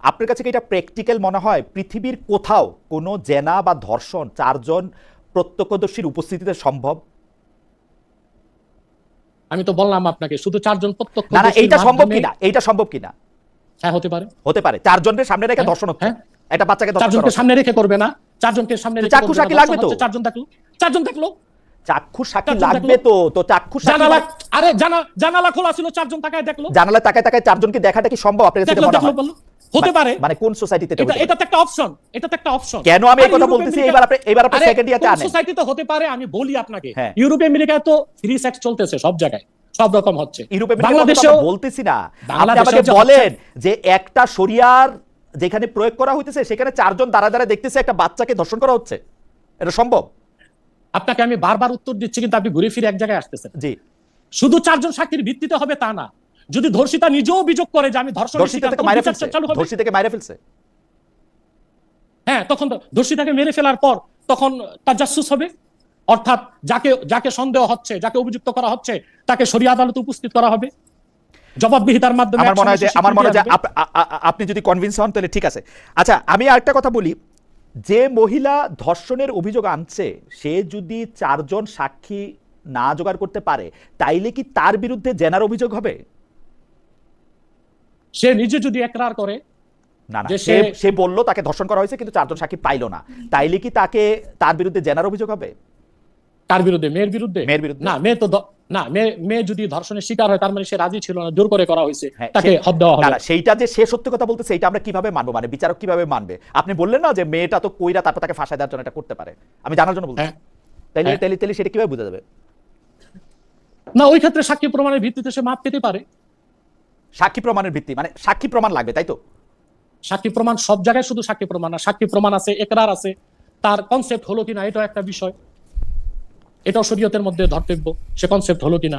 আপনার কাছে কি এটা প্র্যাকটিক্যাল মনে হয় পৃথিবীর কোথাও কোনো জেনা বা ধর্ষণ 4 জন প্রত্যক্ষদর্শীর উপস্থিতিতে সম্ভব? আমি তো বললাম আপনাকে শুধু 4 জন না না, প্রত্যক্ষদর্শীর এইটা সম্ভব মাধ্যমে। কিনা, এইটা সম্ভব কিনা? হ্যাঁ, হতে পারে। হতে পারে 4 জনের সামনে রেখে হ্যাঁ, ধর্ষণ হচ্ছে, হ্যাঁ। একটা বাচ্চাকে 4 ধর্ষণ করা জনকে হচ্ছে। সামনে রেখে করবে না, 4 জনকে সামনে তো রেখে চাক্ষুষ করবে না, সাক্ষী ধর্ষণ লাগবে তো। হচ্ছে, 4 জন থাকলো, 4 জন থাকলো। চাক্ষুষ সাক্ষী 4 জন লাগবে থাকলো। তো চাক্ষুষ সাক্ষী জানালা, আরে জানালা খোলা ছিল, 4 জন তাকায় দেখলো। জানালা তাকায় তাকায় 4 জনকে দেখাটা কি সম্ভব আপনার কাছে দেখলো, মনে দেখলো, হয়? বললো হতে পারে। মানে কোন সোসাইটিতে এটা হতে পারে? এটা তো একটা অপশন, এটা তো একটা অপশন। কেন আমি এই কথা বলতেছি, এবার আপনি সেকেন্ড ইয়াতে আনেন। সোসাইটিতে হতে পারে, আমি বলি আপনাকে, হ্যাঁ। ইউরোপ আমেরিকায় তো ফ্রি সেক্স চলতেছে সব জায়গায়, সব রকম হচ্ছে। ইউরোপে বাংলাদেশেও বলতেছি না, আপনি বাংলাদেশেও আমাকে যে বলেন যে একটা শরিয়ার যেখানে প্রয়োগ করা হইতেছে সেখানে 4 জন দাঁড়া দাঁড়া দেখতেছে একটা বাচ্চাকে ধর্ষণ করা হচ্ছে, এটা সম্ভব? আপনাকে আমি বারবার উত্তর দিচ্ছি, কিন্তু আপনি ঘুরে ফিরে এক জায়গায় আসতেছেন। জি। শুধু 4 জন সাক্ষীর ভিত্তিতে হবে তা না, যদি ধর্ষিতা নিজেও অভিযোগ করে যে আমি ধর্ষণের ধর্ষিতা শিকার, থেকে তখন মাইরা বিচার ফেলছে, চালু হবে। ধর্ষিতাকে মাইরা ফেলছে। হ্যাঁ, তখন ধর্ষিতাকে মেরে ফেলার পর তখন তার জাসুস হবে, অর্থাৎ যাকে সন্দেহ হচ্ছে, যাকে অভিযুক্ত করা হচ্ছে, তাকে শরিয়া আদালতে উপস্থিত করা হবে জবাবদিহিতার মাধ্যমে। আমার মনে হয় যে আপনি যদি কনভিন্স হন তাহলে ঠিক আছে। আচ্ছা, আমি আরেকটা কথা বলি, যে মহিলা ধর্ষণের অভিযোগ আনছে সে যদি 4 জন সাক্ষী না জোগাড় করতে পারে তাইলে কি তার বিরুদ্ধে জেনার অভিযোগ হবে? সে নিজে যদি একরার করে না না, যে সে বলল তাকে ধর্ষণ করা হয়েছে কিন্তু 4 জন সাক্ষী পাইলো না, তাইলে কি তার বিরুদ্ধে জেনার অভিযোগ হবে? কার বিরুদ্ধে? মেয়ের বিরুদ্ধে? মেয়ের বিরুদ্ধে। না, মেয়ে যদি ধর্ষণের শিকার হয় তার মানে সে রাজি ছিল না, জোর করে করা হয়েছে, হ্যাঁ, তাকে হদ দেওয়া হবে। না সেইটা যে সে সত্য কথা বলতেছে এটা আমরা কিভাবে মানবো, মানে বিচারক কিভাবে মানবে? আপনি বললেন না যে মেয়েটা তো কইরা তারপর তাকে ফাঁসায় দেওয়ার জন্য এটা করতে পারে, আমি জানার জন্য বলছি। তাইলে সেটা কিভাবে বোঝা যাবে? না, ওই ক্ষেত্রে সাক্ষী প্রমাণের ভিত্তিতে সে মাপ পেতে পারে। সাক্ষী প্রমাণের ভিত্তি মানে সাক্ষী প্রমাণ লাগবে, তাই তো? সাক্ষী প্রমাণ সব জায়গায় শুধু সাক্ষী প্রমাণ না, সাক্ষী প্রমাণ আছে, একরার আছে, তার কনসেপ্ট হলো কিনা এটাও একটা বিষয়, এটাও শরীয়তের মধ্যে ধর্তব্য, সে কনসেপ্ট হলো কিনা।